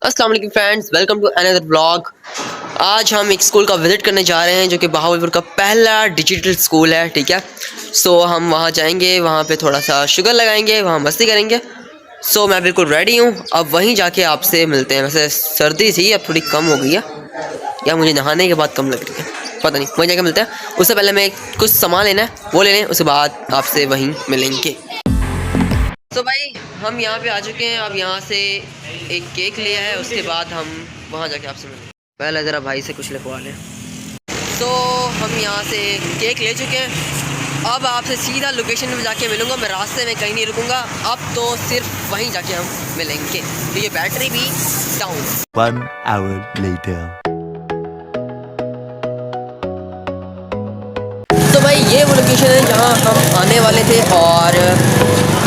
अस्सलाम वालेकुम friends, welcome to another vlog. आज हम एक स्कूल का विज़िट करने जा रहे हैं जो कि बहावलपुर का पहला डिजिटल स्कूल है। ठीक है, सो हम वहाँ जाएंगे, वहाँ पे थोड़ा सा शुगर लगाएंगे, वहाँ मस्ती करेंगे। सो मैं बिल्कुल रेडी हूँ, अब वहीं जाके आपसे मिलते हैं। वैसे सर्दी थी, अब थोड़ी कम हो गई है, या मुझे नहाने के बाद कम लग रही है, पता नहीं। वहीं जाके मिलते हैं। उससे पहले मैं कुछ सामान लेना है, वो ले लें, उसके बाद आपसे वहीं मिलेंगे। तो भाई हम यहाँ पे आ चुके हैं। अब यहाँ से एक केक लिया है, उसके बाद हम वहाँ जाके आपसे मिलेंगे। पहले ज़रा भाई से कुछ लिखवा लें। तो हम यहाँ से केक ले चुके हैं, अब आपसे सीधा लोकेशन में जाके मिलूँगा। मैं रास्ते में कहीं नहीं रुकूँगा, अब तो सिर्फ वहीं जाके हम मिलेंगे। तो ये बैटरी भी डाउन। 1 hour later. तो भाई ये वो लोकेशन है जहाँ हम आने वाले थे, और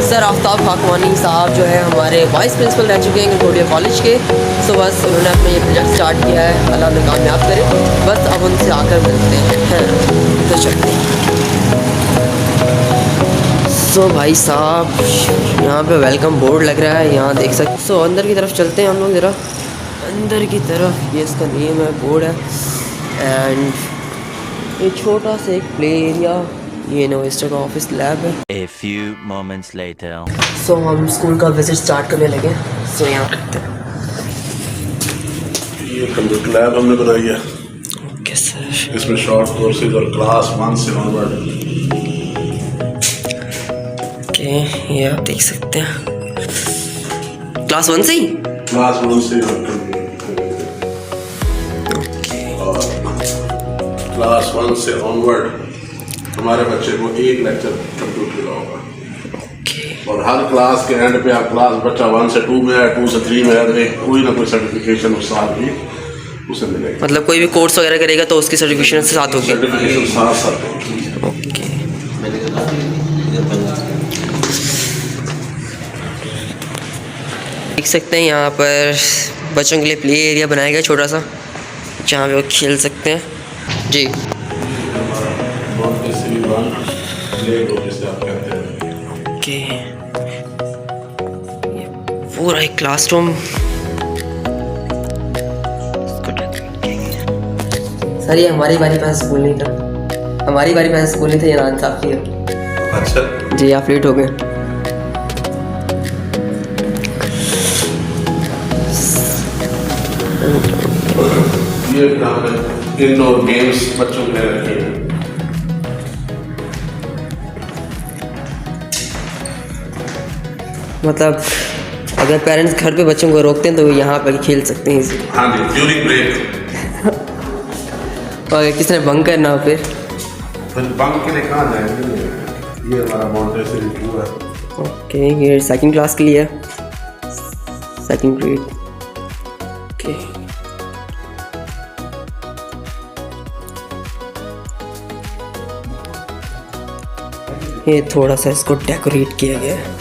सर आफ्ताब खाकवानी साहब जो है हमारे वाइस प्रिंसिपल रह चुके हैं कंकोडिया कॉलेज के। सो बस उन्होंने अपना ये प्रोजेक्ट स्टार्ट किया है, अल्लाह उन्हें कामयाब करे। बस अब उनसे आकर मिलते हैं, तो चलते हैं। सो भाई साहब यहाँ पे वेलकम बोर्ड लग रहा है, यहाँ देख सकते। सो अंदर की तरफ चलते हैं हम लोग, ज़रा अंदर की तरफ। ये इसका नेम है, बोर्ड है, एंड ये छोटा सा एक प्ले एरिया, ये इनोवेस्टर का ऑफिस लैब है। A few moments later. सो हम स्कूल का विजिट स्टार्ट करने लगे। सो यहाँ रखते हैं। ये कंप्यूटर लैब हमने बनाई है। Okay sir. इसमें शॉर्ट कोर्सेज और क्लास 1 से ऑनवर्ड। ओके, ये आप देख सकते हैं, क्लास 1 से ही। क्लास 1 से और क्लास 1 से ऑनवर्ड हमारे बच्चे को एक लेक्चर कंप्यूटर का होगा। और हर क्लास के एंड पे आप क्लास बच्चा 1 से 2 में है, 2 से 3 में है, तो कोई ना कोई सर्टिफिकेशन उस साल भी उसे मिलेगा। मतलब कोई भी कोर्स वगैरह करेगा तो उसकी सर्टिफिकेशन से साथ होगी। सर्टिफिकेशन साथ साथ होगी। ओके, देख सकते हैं यहाँ पर बच्चों के लिए प्ले एरिया बनाया गया छोटा सा, जहाँ पे वो खेल सकते हैं। जी ओके, ये पूरा एक क्लासरूम। सर ये हमारी बारी पास स्कूल नहीं था, हमारी बारी पास स्कूल नहीं था, ये रान साहब की है। अच्छा जी आप लेट हो गए। ये इंडोर गेम्स बच्चों के रखे हैं। मतलब अगर पेरेंट्स घर पे बच्चों को रोकते हैं तो वो यहाँ पर खेल सकते हैं इसी। हाँ जी, ड्यूरिंग ब्रेक। और अगर किसी ने बंक करना हो फिर बंक के लिए कहाँ जाएंगे? ये हमारा मॉन्टेसरी व्यू है। ओके, ये सेकंड क्लास के लिए है, सेकंड ग्रेड। ओके, ये थोड़ा सा इसको डेकोरेट किया गया है।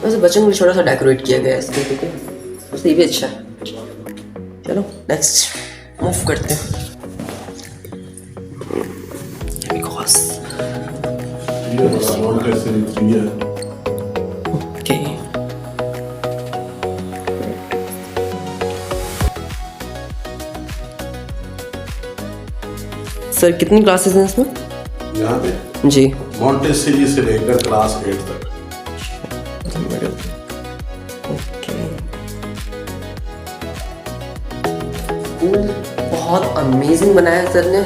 वैसे बच्चों को भी छोटा सा डेकोरेट किया गया है इसके, ठीक है, वैसे ये भी अच्छा है। चलो नेक्स्ट मूव करते हैं। ये हमारा मॉन्टेसरी ट्री है। ओके, सर कितनी क्लासेस हैं इसमें? यहाँ पे जी मॉन्टेसरी से लेकर क्लास 8 तक। ओके, स्कूल बहुत अमेजिंग बनाया है सर ने,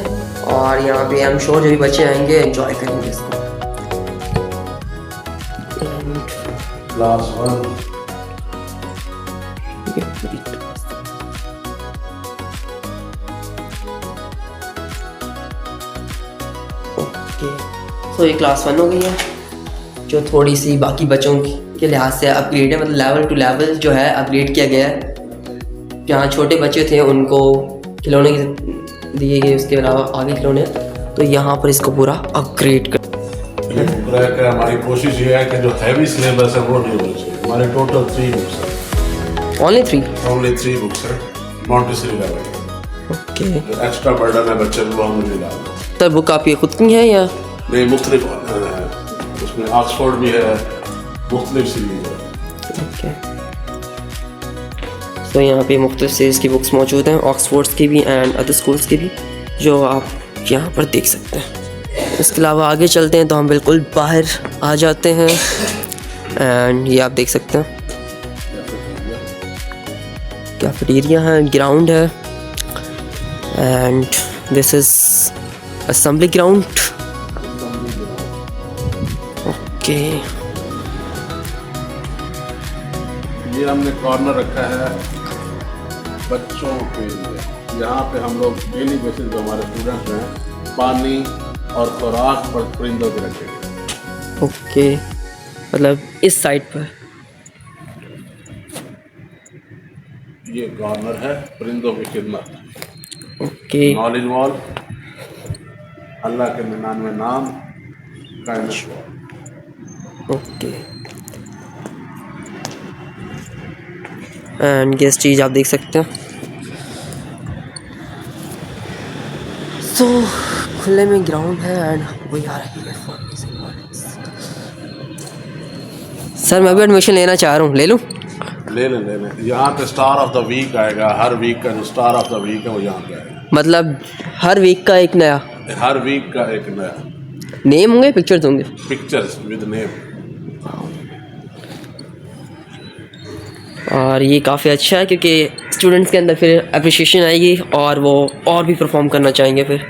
और यहाँ पे आई एम श्योर जो भी बच्चे आएंगे एंजॉय करेंगे इसको। क्लास 1 ओके, सो ये क्लास 1 हो गई है, जो थोड़ी सी बाकी बच्चों के लिहाज से अपग्रेड है, मतलब लेवल टू लेवल जो है अपग्रेड किया गया है। जहाँ छोटे बच्चे थे उनको खिलौने दिए गए, उसके अलावा आगे खिलौने, तो यहाँ पर इसको पूरा अपग्रेड कर। हमारी कोशिश ये है कि जो हैवी सिलेबस है वो नहीं होना चाहिए। हमारे टोटल 3 बुक्स हैं। ओनली 3 बुक्स हैं मॉन्टेसरी लेवल। ओके, जो एक्स्ट्रा बर्डन है बच्चे को हम नहीं डालते। सर बुक आपकी खुद की है या? नहीं, मुख्तलिफ है, उसमें ऑक्सफोर्ड भी है, मुख्तलिफ सीरीज है। ओके, तो सो यहाँ पे मुख्तलिफ सीरीज़ की बुक्स मौजूद हैं, ऑक्सफोर्ड्स की भी एंड अदर स्कूल्स की भी, जो आप यहाँ पर देख सकते हैं। इसके अलावा आगे चलते हैं तो हम बिल्कुल बाहर आ जाते हैं एंड ये आप देख सकते हैं कैफेटेरिया है, ग्राउंड है and this is assembly ground. Okay, ये हमने कॉर्नर रखा है बच्चों के लिए। यहाँ पे हम लोग डेली बेसिस जो हमारे स्टूडेंट्स हैं पानी और खुराक पर परिंदों के रखेंगे। ओके, मतलब इस साइड पर। ये कॉर्नर है परिंदों की खिदमत। ओके, नॉलेज वॉल, अल्लाह के 99 नाम, काइंडनेस वॉल। ओके एंड ये चीज़ आप देख सकते हैं। सो खुले में ग्राउंड है एंड वही आ रही है। सर मैं भी एडमिशन लेना चाह रहा हूँ, ले लूँ? ले लें। यहाँ पे स्टार ऑफ द वीक आएगा, हर वीक का जो स्टार ऑफ द वीक है वो यहाँ पे आएगा। मतलब हर वीक का एक नया, हर वीक का एक नया नेम होंगे, पिक्चर्स होंगे? Pictures with name. और ये काफ़ी अच्छा है क्योंकि स्टूडेंट्स के अंदर फिर अप्रिशिएशन आएगी और वो और भी परफॉर्म करना चाहेंगे फिर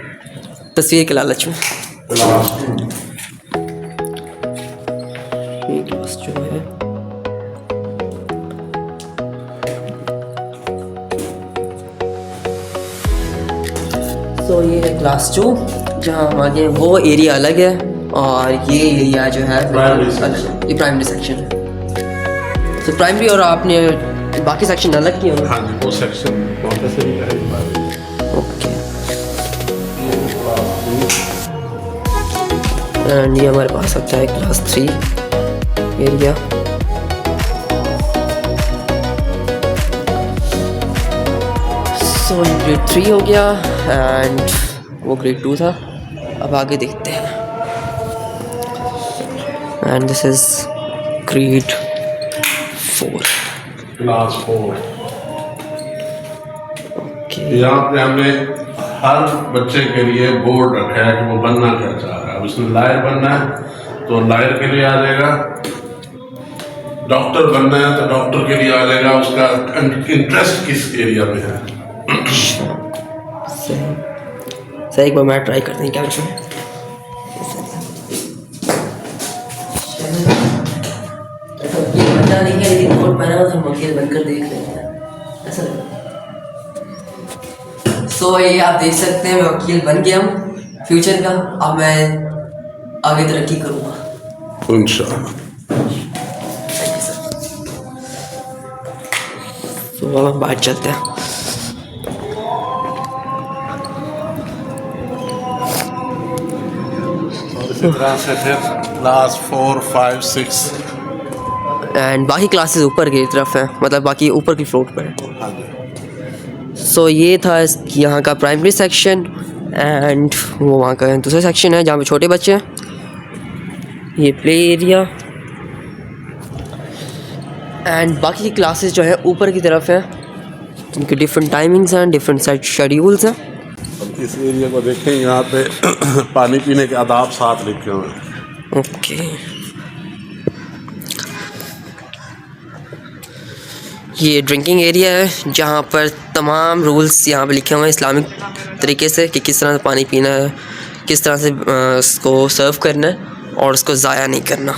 तस्वीर के लालच में। ये क्लास जो है तो ये है क्लास 2 जहाँ हमारे वो एरिया अलग है और ये एरिया जो है ये प्राइमरी सेक्शन है। तो प्राइमरी और आपने बाकी सेक्शन अलग किए होंगे? हाँ जी, वो सेक्शन कंपल्सरी है। ओके, एंड ये हमारे पास आता है क्लास 3 एरिया। सो ग्रेड 3 हो गया एंड वो ग्रेड 2 था। अब आगे देखते हैं and this is grade 4, class 4। Okay. यहाँ पे हमने हर बच्चे के लिए बोर्ड रखा है कि वो बनना क्या चाह रहा है। अब उसने लायर बनना है तो लायर के लिए आ जाएगा, डॉक्टर बनना है तो डॉक्टर के लिए आ जाएगा, उसका इंटरेस्ट किस एरिया में है। सर एक बार मैं ट्राई करते हैं क्या बच्चों बनना नहीं है, लेकिन कोट पहना हुआ तो हम वकील बनकर देख रहे हैं ऐसा लग रहा है। सो ये आप देख सकते हैं मैं वकील बन गया हूँ फ्यूचर का। अब मैं आगे तरक्की करूँगा इंशाअल्लाह। तो अब हम बाहर चलते हैं। इसी तरह से फिर क्लास 4, 5, 6 एंड बाकी क्लासेस ऊपर की तरफ है, मतलब बाकी ऊपर की फ्लोर पर है। हाँ जी। सो ये था यहाँ का प्राइमरी सेक्शन एंड वो वहाँ का दूसरा सेक्शन है जहाँ पे छोटे बच्चे हैं। ये प्ले एरिया एंड बाकी की क्लासेस जो है ऊपर की तरफ है, उनकी डिफरेंट टाइमिंग्स हैं, डिफरेंट सेट शेड्यूल्स हैं। अब इस एरिया को देखें, यहाँ पे पानी पीने के आदाब साथ लिखे हुए हैं। ओके, ये ड्रिंकिंग एरिया है जहाँ पर तमाम रूल्स यहाँ पे लिखे हुए हैं इस्लामिक तरीके से कि किस तरह से पानी पीना है, किस तरह से उसको सर्व करना है और उसको ज़ाया नहीं करना।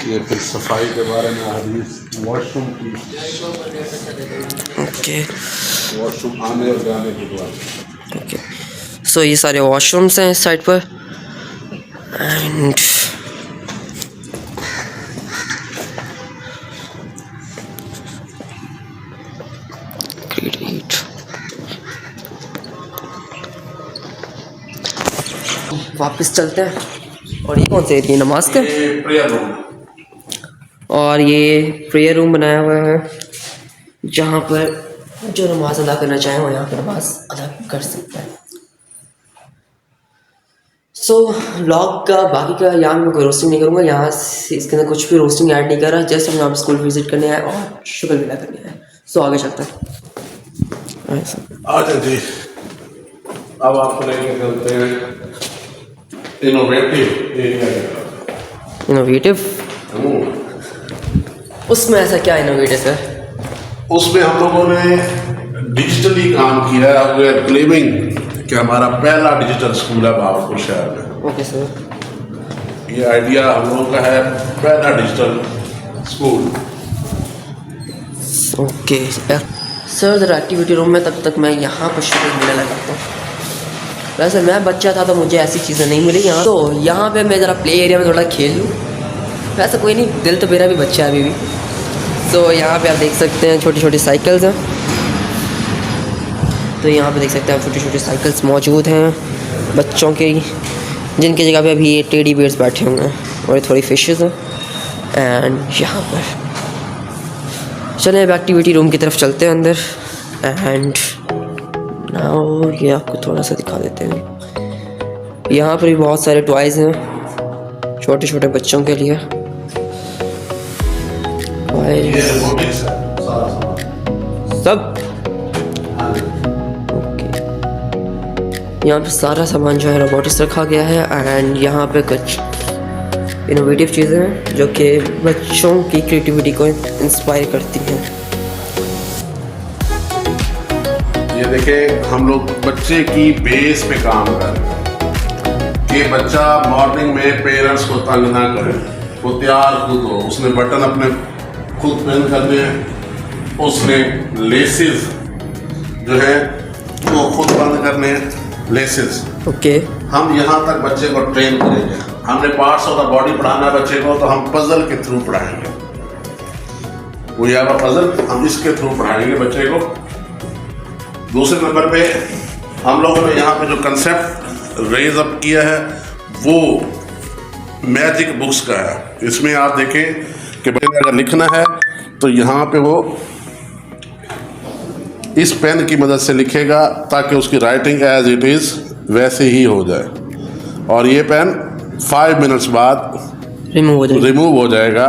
ये फिर सफाई के बारे में हदीस, वॉशरूम की, ओके वॉशरूम आने और जाने की बात। ओके। सो ये सारे वॉशरूम्स हैं इस साइड पर एंड ग्रेड 8। वापस चलते हैं और ये कौन से एरिया? नमाज का ये प्रेयर रूम। और ये प्रेयर रूम बनाया हुआ है जहाँ पर जो नमाज अदा करना चाहे वो यहाँ पर नमाज अदा कर सकता है। सो व्लॉग का बाकी का यहाँ मैं कोई रोस्टिंग नहीं करूँगा, यहाँ से इसके अंदर कुछ भी रोस्टिंग ऐड नहीं कर रहा, जस्ट हम यहाँ पर स्कूल विजिट करने आए और शुगर मिला करने आए। सो आगे चलते हैं। अच्छा जी, अब आपको लेके चलते हैं इनोवेटिव एरिया की तरफ। इनोवेटिव, उसमें ऐसा क्या इनोवेटिव है? उसमें हम लोगों ने डिजिटली काम किया है। वी आर क्लेमिंग कि हमारा पहला डिजिटल स्कूल है बहावलपुर शहर में। Okay sir. ये आइडिया हम लोगों का है, पहला डिजिटल स्कूल। ओके सर, ज़रा एक्टिविटी रूम में तब तक मैं यहाँ पर शुगर मिला लगाता हूँ। वैसे मैं बच्चा था तो मुझे ऐसी चीज़ें नहीं मिली यहाँ, तो यहाँ पे मैं ज़रा प्ले एरिया में थोड़ा खेल लूँ। वैसे कोई नहीं, दिल तो मेरा भी बच्चा है अभी भी। तो यहाँ पे आप देख सकते हैं छोटी छोटी साइकिल्स हैं, तो यहाँ पे देख सकते हैं आप छोटी छोटी साइकिल्स मौजूद हैं बच्चों की, जिनकी जगह पे अभी ये टेडी बियर्स बैठे हुए हैं और थोड़ी फिशेस हैं। एंड यहाँ पर चलिए अब एक्टिविटी रूम की तरफ चलते हैं अंदर। एंड नाउ ये आपको थोड़ा सा दिखा देते हैं। यहाँ पर भी बहुत सारे टॉयज़ हैं छोटे छोटे बच्चों के लिए। ये रोबोटिक्स है सारा सब यहाँ पे सारा सामान जो है रोबोटिक्स रखा गया है। एंड यहाँ पे कुछ इनोवेटिव चीज़ें हैं जो कि बच्चों की क्रिएटिविटी को इंस्पायर करती हैं। ये देखें, हम लोग बच्चे की बेस पे काम कर रहे हैं कि बच्चा मॉर्निंग में पेरेंट्स को तंग ना करे, वो तैयार खुद हो, उसने बटन अपने खुद पहन करने हैं, उसने लेसेस जो है वो खुद बंद करने हैं, लेसेस। ओके हम यहाँ तक बच्चे को ट्रेन करेंगे। हमने पार्ट्स ऑफ द बॉडी पढ़ाना है बच्चे को, तो हम पजल के थ्रू पढ़ाएंगे। वो यहाँ पर पजल हम इसके थ्रू पढ़ाएंगे बच्चे को। दूसरे नंबर पे हम लोगों ने यहाँ पे जो कंसेप्ट रेज अप किया है वो मैजिक बुक्स का है। इसमें आप देखें कि बच्चे ने अगर लिखना है तो यहाँ पे वो इस पेन की मदद से लिखेगा ताकि उसकी राइटिंग एज इट इज़ वैसे ही हो जाए। और ये पेन 5 मिनट्स बाद रिमूव हो जाएगा।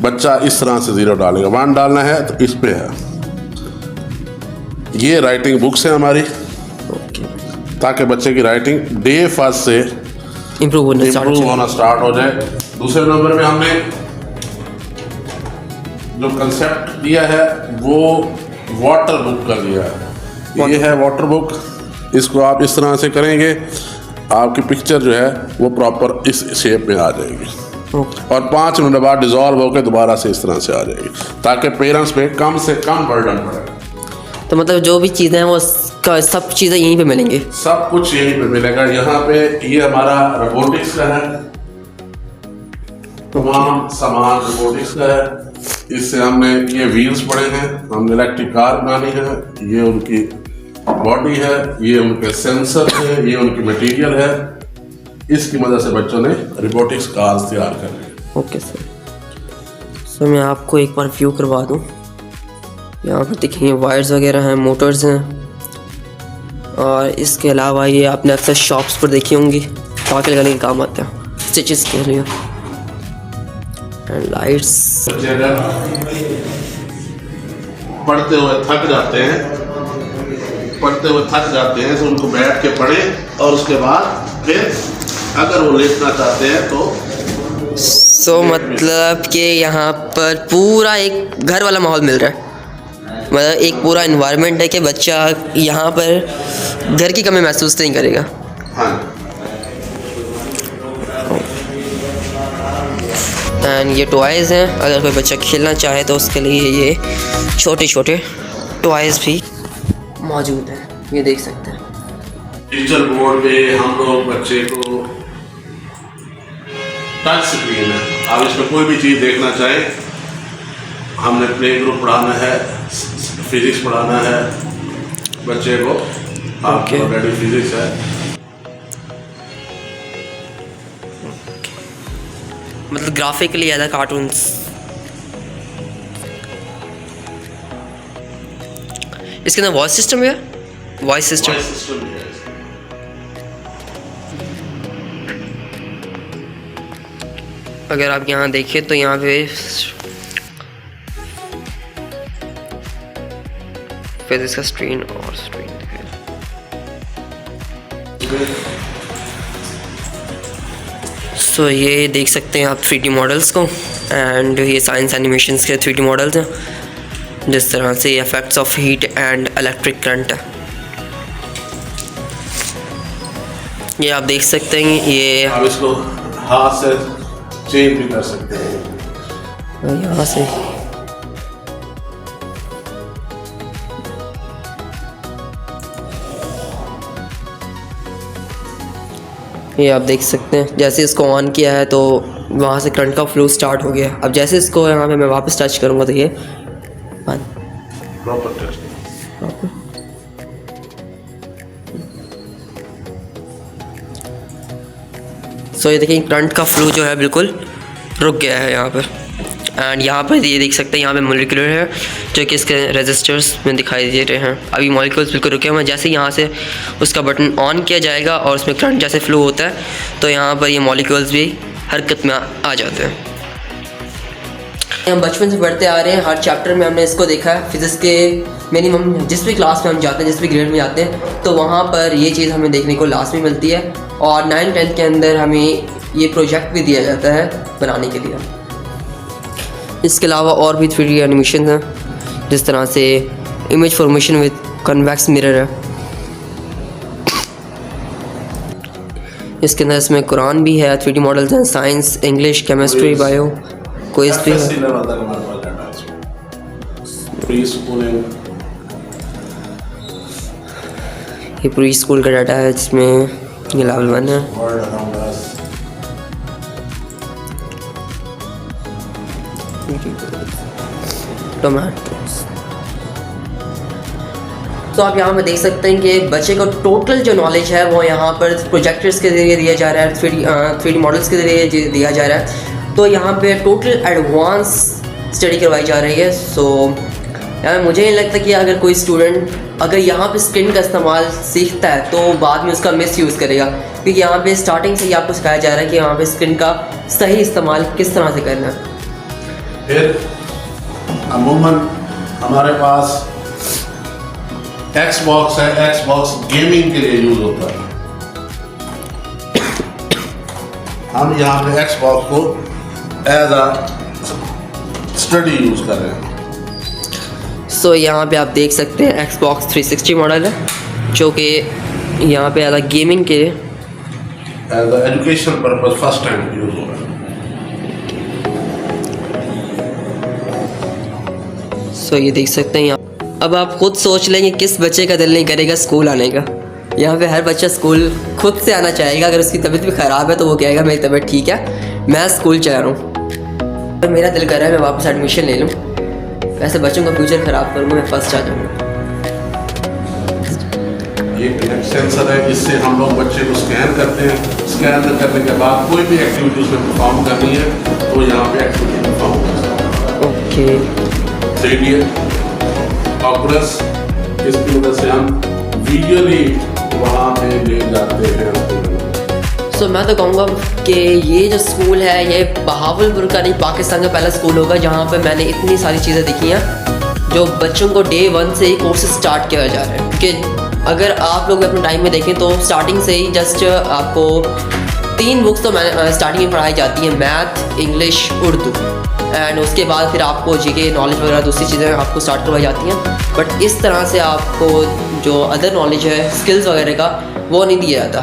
बच्चा इस तरह से 0 डालेगा, 1 डालना है तो इस पे है। ये राइटिंग बुक्स है हमारी, ताकि बच्चे की राइटिंग डे फर्स्ट से इम्प्रूव होना स्टार्ट हो जाए। दूसरे नंबर में हमने जो कंसेप्ट दिया है वो वाटर बुक का दिया है। ये है वाटर बुक, इसको आप इस तरह से करेंगे, आपकी पिक्चर जो है वो प्रॉपर इस शेप में आ जाएगी और 5 मिनट बाद डिजॉल्व होकर दोबारा से इस तरह से आ जाएगी, ताकि पेरेंट्स पे कम से कम बर्डन पड़े। तो मतलब जो भी चीज़ें हैं वो सब चीज़ें यहीं पे मिलेंगी, सब कुछ यहीं पे मिलेगा। यहाँ पे ये हमारा रोबोटिक्स का है, तमाम सामान रोबोटिक्स का है। इससे हमने ये व्हील्स पड़े हैं, हमने इलेक्ट्रिक कार बनानी है, ये उनकी बॉडी है, ये उनके सेंसर है, ये उनकी मटेरियल है। इसकी मदद से बच्चों ने रोबोटिक्स कार्स तैयार कर ली। Okay sir. सो मैं आपको एक बार व्यू करवा दूँ। यहाँ पर देखिए वायर्स वगैरह हैं, मोटर्स हैं, और इसके अलावा ये आपने अक्सर शॉप्स पर देखी होंगी, टाँके लगाने के काम आते हैं, स्टिचेस के लिए। And lights. पढ़ते हुए थक जाते हैं तो उनको बैठ के पढ़ें और उसके बाद फिर अगर वो लेटना चाहते हैं तो सो मतलब कि यहाँ पर पूरा एक घर वाला माहौल मिल रहा है, मतलब एक पूरा इन्वायरमेंट है कि बच्चा यहाँ पर घर की कमी महसूस नहीं करेगा। हाँ। एंड ये टॉयज़ हैं, अगर कोई बच्चा खेलना चाहे तो उसके लिए ये छोटे छोटे टॉयज़ भी मौजूद हैं, ये देख सकते हैं। डिजिटल बोर्ड पे हम लोग बच्चे को टच स्क्रीन है, आप इसमें कोई भी चीज़ देखना चाहे। हमने प्ले ग्रुप पढ़ाना है, फिजिक्स पढ़ाना है बच्चे को, आपके ऑलरेडी फिजिक्स है। मतलब ग्राफिकली ज़्यादा कार्टून्स। इसके अंदर वॉइस सिस्टम है, वॉइस सिस्टम। अगर आप यहाँ देखें तो यहाँ पे फिजिक्स का स्ट्रेन और स्ट्रेन सो ये देख सकते हैं आप 3D मॉडल्स को, एंड ये साइंस एनिमेशंस के 3D मॉडल्स हैं, जिस तरह से effects of heat and electric current है। ये आप देख सकते हैं, ये आप इसको हाथ से चेंज भी कर सकते हैं। यहाँ से ये आप देख सकते हैं, जैसे इसको ऑन किया है तो वहाँ से करंट का फ्लो स्टार्ट हो गया। अब जैसे इसको यहाँ पे मैं वापस टच करूँगा तो ये बंद। Proper test. सो ये देखिए करंट का फ्लो जो है बिल्कुल रुक गया है यहाँ पर। एंड यहाँ पर ये देख सकते हैं, यहाँ पे मॉलिक्यूलर है जो कि इसके रेजिस्टर्स में दिखाई दे रहे हैं। अभी मॉलिक्यूल्स बिल्कुल रुके हुए हैं। जैसे यहाँ से उसका बटन ऑन किया जाएगा और उसमें करंट जैसे फ्लो होता है तो यहाँ पर ये मॉलिक्यूल्स भी हरकत में आ जाते हैं। हम बचपन से पढ़ते आ रहे हैं, हर चैप्टर में हमने इसको देखा है। फिजिक्स के मिनिमम जिस भी क्लास में हम जाते हैं, जिस भी ग्रेड में जाते हैं, तो वहाँ पर ये चीज़ हमें देखने को लाजमी मिलती है। और 9-10 के अंदर हमें ये प्रोजेक्ट भी दिया जाता है बनाने के लिए। इसके अलावा और भी 3D एनिमेशन हैं, जिस तरह से image formation with convex mirror है। इसके अंदर इसमें कुरान भी है, 3D मॉडल्स हैं, science, English, chemistry, bio, quiz भी है। ये प्री स्कूल का डाटा है, जिसमें ये लेवल 1 है। टोमेटोस। तो आप यहाँ पे देख सकते हैं कि बच्चे को टोटल जो नॉलेज है वो यहाँ पर प्रोजेक्टर्स के जरिए दिया जा रहा है, 3D मॉडल्स के जरिए दिया जा रहा है। तो यहाँ पे टोटल एडवांस स्टडी करवाई जा रही है। सो यार मुझे नहीं लगता कि अगर कोई स्टूडेंट अगर यहाँ पे स्क्रीन का इस्तेमाल सीखता है तो बाद में उसका मिस यूज़ करेगा, क्योंकि यहाँ पे स्टार्टिंग से ही आपको सिखाया जा रहा है कि यहाँ पे स्क्रीन का सही इस्तेमाल किस तरह से करना है। फिर अमूमन हमारे पास Xbox है, Xbox गेमिंग के लिए यूज होता है। हम यहाँ पे Xbox को एज अ स्टडी यूज कर रहे हैं। सो यहाँ पे आप देख सकते हैं Xbox 360 मॉडल है, जो कि यहाँ पे अलग गेमिंग के as a education purpose first time use हो रहा है। सो ये देख सकते हैं यहाँ। अब आप खुद सोच लेंगे किस बच्चे का दिल नहीं करेगा स्कूल आने का। यहाँ पे हर बच्चा स्कूल खुद से आना चाहेगा। अगर उसकी तबीयत भी ख़राब है तो वो कहेगा मेरी तबीयत ठीक है, मैं स्कूल जा रहा हूँ। और मेरा दिल कर रहा है मैं वापस एडमिशन ले लूँ, ऐसे बच्चों का फ्यूचर ख़राब करूँगा, मैं फर्स्ट आ जाऊँगा। ये किनेक्ट सेंसर है, इससे हम लोग बच्चे को स्कैन करते हैं। स्कैन करने के बाद कोई भी एक्टिविटी उसमें परफॉर्म करनी है तो यहाँ पे एक्टिविटी परफॉर्म कर सकते हैं। ओके 3D ऑकुलस, इसकी वजह से हम विजुअली वहाँ पे ले जाते हैं। सो मैं तो कहूँगा कि ये जो स्कूल है ये बहावलपुर का नहीं, पाकिस्तान का पहला स्कूल होगा जहाँ पे मैंने इतनी सारी चीज़ें देखी हैं जो बच्चों को डे 1 से ही कोर्सेज स्टार्ट किया जा रहा है। क्योंकि अगर आप लोग अपने टाइम में देखें तो स्टार्टिंग से ही जस्ट आपको 3 बुक्स तो स्टार्टिंग में पढ़ाई जाती हैं, मैथ, इंग्लिश, उर्दू, एंड उसके बाद फिर आपको जीके नॉलेज वगैरह दूसरी चीज़ें आपको स्टार्ट करवाई जाती हैं। बट इस तरह से आपको जो अदर नॉलेज है, स्किल्स वगैरह का, वो नहीं दिया जाता।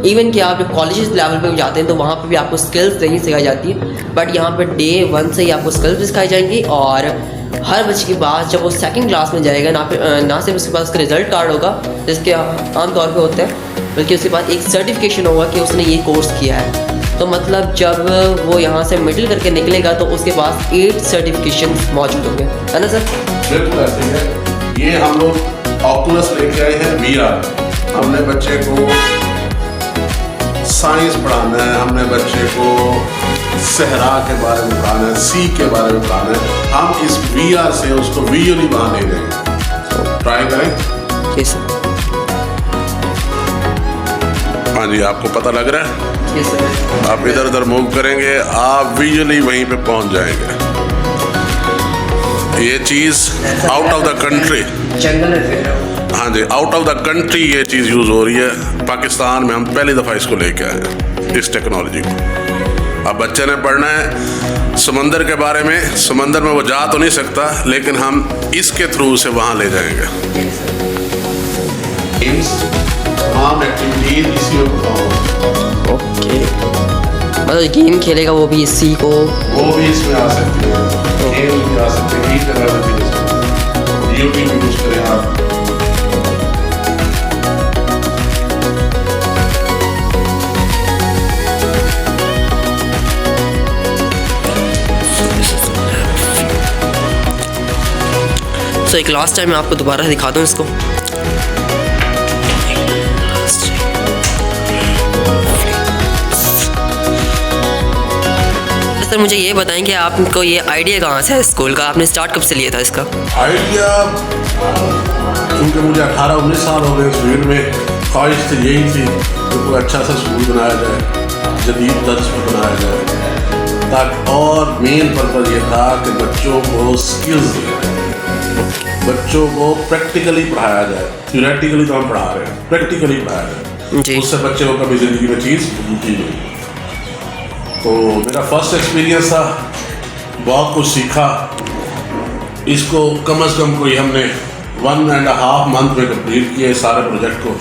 इवन कि आप जब कॉलेज लेवल पे भी जाते हैं तो वहाँ पे भी आपको स्किल्स नहीं सिखाई जाती है। बट यहाँ पर डे 1 से ही आपको स्किल्स भी सिखाई जाएंगी। और हर बच्चे के पास जब वो 2nd क्लास में जाएगा ना सिर्फ उसके पास उसका रिजल्ट कार्ड होगा जिसके आमतौर पर होता है, बल्कि उसके पास एक सर्टिफिकेशन होगा कि उसने ये कोर्स किया है। तो मतलब जब वो यहाँ से मिडिल करके निकलेगा तो उसके पास 8 सर्टिफिकेशन मौजूद होंगे, है ना सर? बिल्कुल ऐसे ही है। ये हम लोग ऑकुलस लेके आए हैं VR। हमने बच्चे को साइंस पढ़ाना है, हमने बच्चे को सहरा के बारे में पढ़ाना है, सी के बारे में पढ़ाना है। हम इस VR से उसको विजुअली वहाँ ले जाएंगे। ट्राई करें। जी सर। हाँ जी, आपको पता लग रहा है? आप इधर उधर मूव करेंगे, आप विजुअली वहीं पे पहुंच जाएंगे। ये चीज़ आउट ऑफ द कंट्री, जंगल में फिर रहा हूँ। हाँ जी, आउट ऑफ द कंट्री ये चीज़ यूज़ हो रही है। पाकिस्तान में हम पहली दफ़ा इसको लेके आए हैं, इस टेक्नोलॉजी को। अब बच्चे ने पढ़ना है समंदर के बारे में, समंदर में वो जा तो नहीं सकता, लेकिन हम इसके थ्रू से वहाँ ले जाएंगे। तमाम एक्टिविटीज इसी में बताऊंगा। ओके, मतलब गेम खेलेगा वो भी इसी को, वो भी इसमें आ सकती है, गेम भी आ सकते हैं, ई तरह की चीज़ें, यूट्यूब यूज़ करें आप। तो एक लास्ट टाइम मैं आपको दोबारा दिखा दूँ इसको। सर मुझे ये बताएं कि आपको ये आइडिया कहाँ से है स्कूल का, आपने स्टार्ट कब से लिया था इसका? आइडिया, क्योंकि मुझे 18-19 साल हो गए इस फील्ड में, ख्वाहिश तो यही थी कि कोई अच्छा सा स्कूल बनाया जाए, जदीद तर्ज पर बनाया जाए, ताकि, और मेन पर्पज़ ये था कि बच्चों को स्किल्स दें, बच्चों को प्रैक्टिकली पढ़ाया जाए। थ्योरेटिकली तो हम पढ़ा रहे हैं, प्रैक्टिकली पढ़ाया जाए, उससे बच्चे को कभी ज़िंदगी में चीज़ भूलती नहीं। तो मेरा फर्स्ट एक्सपीरियंस था, बहुत कुछ सीखा। इसको कम से कम कोई हमने 1.5 मंथ में कंप्लीट किया सारे प्रोजेक्ट को।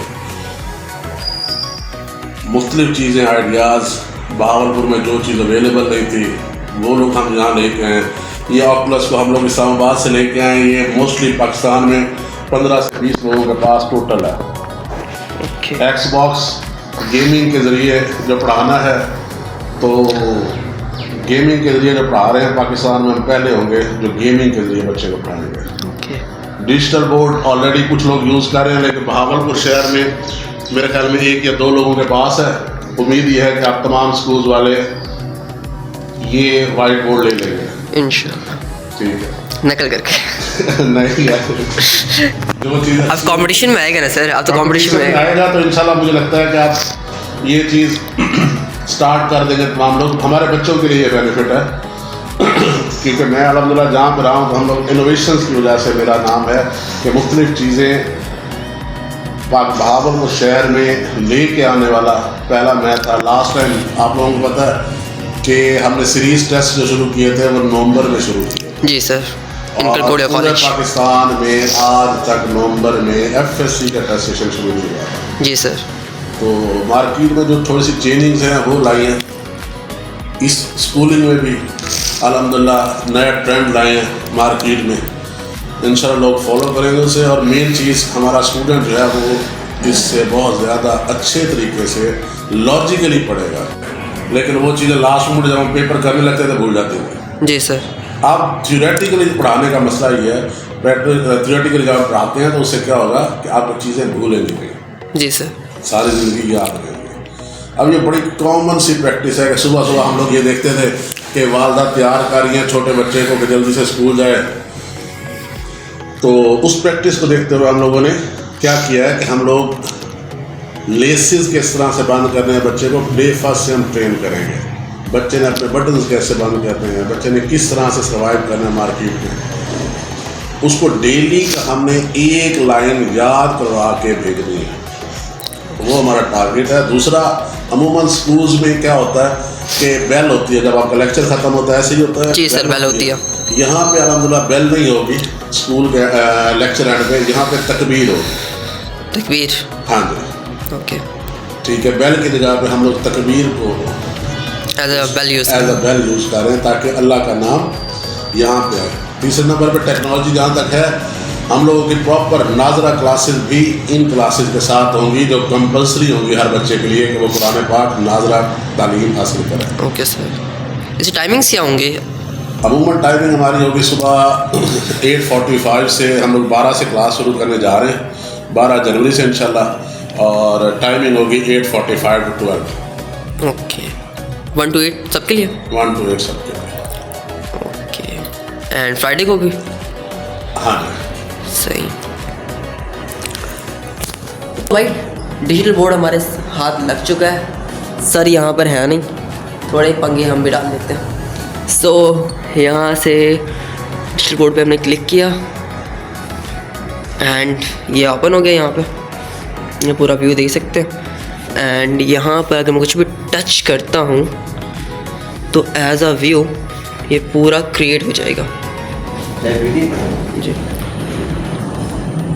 मुख्तलिफ चीज़ें, आइडियाज़, बहावलपुर में जो चीज़ अवेलेबल नहीं थी वो लोग हम यहाँ लेके आए। ये ऑकुलस को हम लोग इस्लामाबाद से लेके आए। ये मोस्टली पाकिस्तान में 15 से 20 लोगों के पास टोटल है। एक्सबॉक्स गेमिंग के ज़रिए जो पढ़ाना है, तो गेमिंग के ज़रिए जो पढ़ा रहे हैं पाकिस्तान में, हम पहले होंगे जो गेमिंग के ज़रिए बच्चे को पढ़ाएंगे। डिजिटल बोर्ड ऑलरेडी कुछ लोग यूज़ कर रहे हैं, लेकिन बहावलपुर शहर में मेरे ख्याल में 1 या 2 लोगों के पास है। उम्मीद ये है कि आप तमाम स्कूल्स वाले ये वाइट बोर्ड ले लेंगे इंशाल्लाह। ठीक है, नकल करके नहीं यार, जो चीज़ अब कंपटीशन में आएगा ना सर, अब तो कंपटीशन में आएगा, तो इंशाल्लाह मुझे लगता है कि आप ये चीज़ स्टार्ट कर देंगे तमाम लोग। हमारे बच्चों के लिए ये बेनिफिट है, क्योंकि मैं अल्हम्दुलिल्लाह जहाँ पर रहा हूँ, तो हम लोग इनोवेशंस की वजह से मेरा नाम है कि मुख्तलिफ चीज़ें बहावलपुर शहर में लेके आने वाला पहला मैं था। लास्ट टाइम आप लोगों को पता है कि हमने सीरीज टेस्ट जो शुरू किए थे वो नवंबर में शुरू किए। जी सर, पूरे पाकिस्तान में आज तक नवंबर में FSC का टेस्ट सेशन शुरू नहीं हुआ। जी सर, तो मार्केट में जो थोड़ी सी चेंजिंग्स हैं वो लाई हैं। इस स्कूलिंग में भी अल्हम्दुलिल्लाह नया ट्रेंड लाए हैं मार्केट में, इंशाल्लाह लोग फॉलो करेंगे उसे। और मेन चीज़, हमारा स्टूडेंट जो है वो इससे बहुत ज़्यादा अच्छे तरीके से लॉजिकली पढ़ेगा, लेकिन वो चीज़ें लास्ट में जब हम पेपर करने लगते थे भूल जाते थे। जी सर, अब थ्योरेटिकली पढ़ाने का मसला ये है, थ्योरेटिकली जब आप पढ़ाते हैं तो उससे क्या होगा कि आप चीज़ें भूलेंगे नहीं। जी सर, सारी ज़िंदगी याद रहेंगी। अब ये बड़ी कॉमन सी प्रैक्टिस है कि सुबह सुबह हम लोग ये देखते थे कि वालदा तैयार कर रही हैं छोटे बच्चे को कि जल्दी से स्कूल जाए। तो उस प्रैक्टिस को देखते हुए हम लोगों ने क्या किया है कि हम लोग लेसेस किस तरह से बंद करने हैं बच्चे को, ब्रेकफास्ट से हम ट्रेन करेंगे। बच्चे ने अपने बटन्स कैसे बंद करते हैं, बच्चे ने किस तरह से सर्वाइव करना है मार्केट में, उसको डेली का हमने एक लाइन याद करवा के भेजनी है। वो हमारा टारगेट है। दूसरा, अमूमन स्कूल्स में क्या होता है कि बेल होती है, जब आपका लेक्चर ख़त्म होता है ऐसे ही होता है। जी सर, बेल होती है। यहाँ पे अल्हम्दुलिल्लाह बेल नहीं होगी स्कूल के लेक्चर एंड पे, यहाँ पे तकबीर होगी। तकबीर? हाँ जी, ओके, ठीक है। बेल की जगह पे हम लोग तकबीर को एज अ बेल यूज़ कर रहे हैं ताकि अल्लाह का नाम यहाँ पे आए। तीसरे नंबर पे टेक्नोलॉजी जहाँ तक है, हम लोगों की प्रॉपर नाजरा क्लासेस भी इन क्लासेस के साथ होंगी, जो कंपलसरी होंगी हर बच्चे के लिए कि वो कुरान पाक नाजरा तालीम हासिल करें। ओके सर, इसी टाइमिंग्स क्या होंगे? अमूमन टाइमिंग हमारी होगी सुबह 8:45 से, हम लोग 12 से क्लास शुरू करने जा रहे हैं, 12 जनवरी से इंशाल्लाह, और टाइमिंग होगी 8:45 to 12। ओके, 1 to 8 सबके लिए? 1 to 8 सबके लिए। ओके, एंड फ्राइडे को भी? हाँ सही भाई, डिजिटल बोर्ड हमारे हाथ लग चुका है सर यहाँ पर है नहीं, थोड़े पंगे हम भी डाल देते हैं। सो यहाँ से रजिस्टर कोड पे हमने क्लिक किया एंड ये ओपन हो गया। यहाँ पे ये पूरा व्यू देख सकते हैं। एंड यहाँ पर अगर मैं कुछ भी टच करता हूँ तो एज अ व्यू ये पूरा क्रिएट हो जाएगा जी।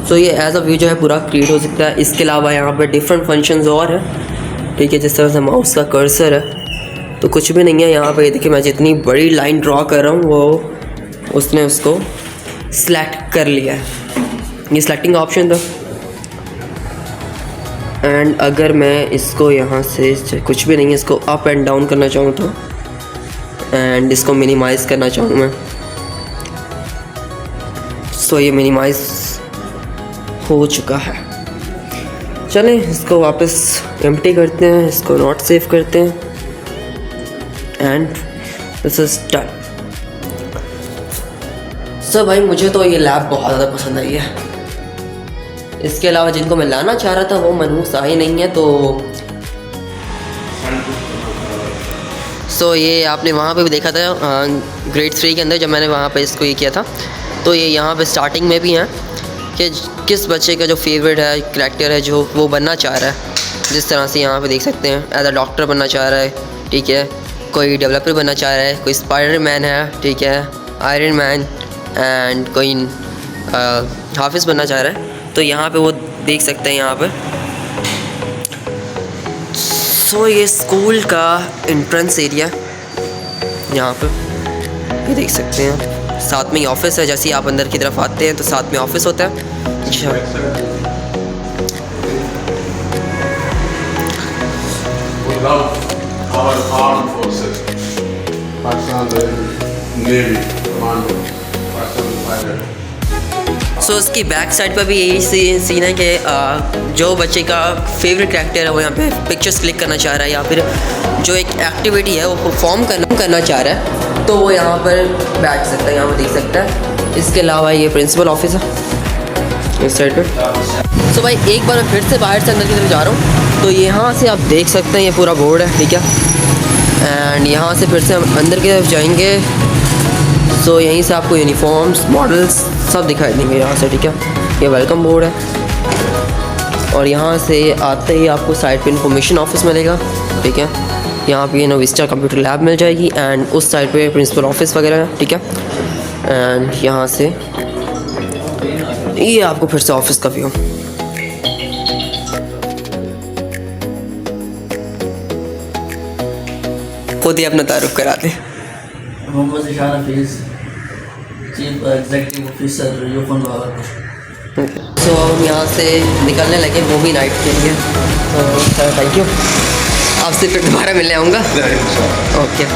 सो ये एज अ व्यू जो है पूरा क्रिएट हो सकता है। इसके अलावा यहाँ पर डिफरेंट फंक्शंस और हैं, ठीक है। जिस तरह से माउस का कर्सर है तो कुछ भी नहीं है यहाँ पे। देखिए मैं जितनी बड़ी लाइन ड्रॉ कर रहा हूँ वो उसने उसको सिलेक्ट कर लिया है, ये सिलेक्टिंग ऑप्शन था। एंड अगर मैं इसको यहाँ से कुछ भी नहीं है, इसको अप एंड डाउन करना चाहूँ तो, एंड इसको मिनिमाइज़ करना चाहूँ मैं, सो ये मिनिमाइज़ हो चुका है। चलें इसको वापस एम्प्टी करते हैं, इसको नॉट सेव करते हैं एंड दिस इज डन। सो भाई मुझे तो ये लैब बहुत ज़्यादा पसंद आई है। इसके अलावा जिनको मैं लाना चाह रहा था वो मनहूस आए नहीं है। तो सो ये आपने वहाँ पे भी देखा था ग्रेड 3 के अंदर जब मैंने वहाँ पे इसको ये किया था। तो ये यहाँ पे स्टार्टिंग में भी हैं कि किस बच्चे का जो फेवरेट है करैक्टर है जो वो बनना चाह रहा है। जिस तरह से यहाँ पे देख सकते हैं एज अ डॉक्टर बनना चाह रहा है, ठीक है। कोई डेवलपर बनना चाह रहा है, कोई स्पाइडरमैन है, ठीक है, आयरन मैन, एंड कोई हाफिज़ बनना चाह रहा है। तो यहाँ पे वो देख सकते हैं यहाँ पे। सो ये स्कूल का एंट्रेंस एरिया यहाँ पे ये देख सकते हैं। साथ में ही ऑफिस है, जैसे ही आप अंदर की तरफ आते हैं तो साथ में ऑफिस होता है। अच्छा our armed forces, Pakistan Navy, Commando, Pakistan Pilot. सो इसकी बैक साइड पर भी यही सीन है कि जो बच्चे का फेवरेट कैरेक्टर है वो यहाँ पे पिक्चर्स क्लिक करना चाह रहा है या फिर जो एक एक्टिविटी है वो परफॉर्म करना चाह रहा है तो वो यहाँ पर बैठ सकता है, यहाँ पर देख सकता है। इसके अलावा ये प्रिंसिपल ऑफिस है इस साइड पे। सो भाई एक बार मैं फिर से बाहर से अंदर की तरफ जा रहा हूँ तो यहाँ से आप देख सकते हैं ये पूरा बोर्ड है, ठीक है। एंड यहाँ से फिर से हम अंदर की तरफ जाएंगे। सो यहीं से आपको यूनिफॉर्म्स मॉडल्स सब दिखाई देंगे यहाँ से, ठीक है। ये वेलकम बोर्ड है और यहाँ से आते ही आपको साइड पे इंफॉर्मेशन ऑफिस मिलेगा, ठीक है। यहाँ पे नोविस्टा कंप्यूटर लैब मिल जाएगी एंड उस साइड पे प्रिंसिपल ऑफिस वगैरह है, ठीक है। एंड यहाँ से ये आपको फिर से ऑफिस का व्यू। खुद ही अपना तारुफ करा दे। Mohammad Ishan Hafeez, chief executive officer Ufone Bhagalpur. So हम यहाँ से निकलने लगे मूवी नाइट के लिए। तो सर थैंक यू, आपसे फिर दोबारा मिलने आऊँगा। ओके।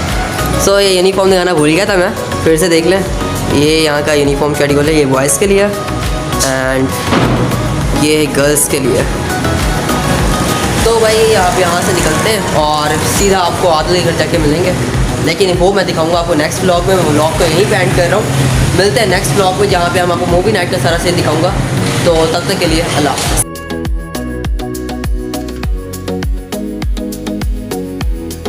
सो ये यूनिफॉर्म दिखाना भूल गया था मैं, फिर से देख लें। ये यहाँ का यूनिफॉर्म शेड्यूल है, ये बॉयज़ के लिए एंड ये गर्ल्स के लिए। तो भाई आप यहाँ से निकलते हैं और सीधा आपको आदल घर जाके मिलेंगे, लेकिन वो मैं दिखाऊंगा आपको नेक्स्ट व्लॉग में। मैं व्लॉग को यहीं पे एंड कर रहा हूँ। मिलते हैं नेक्स्ट व्लॉग में जहाँ पे हम आपको मूवी नाइट का सारा सीन दिखाऊंगा। तो तब तक के लिए अल्लाह हाफ़िज़।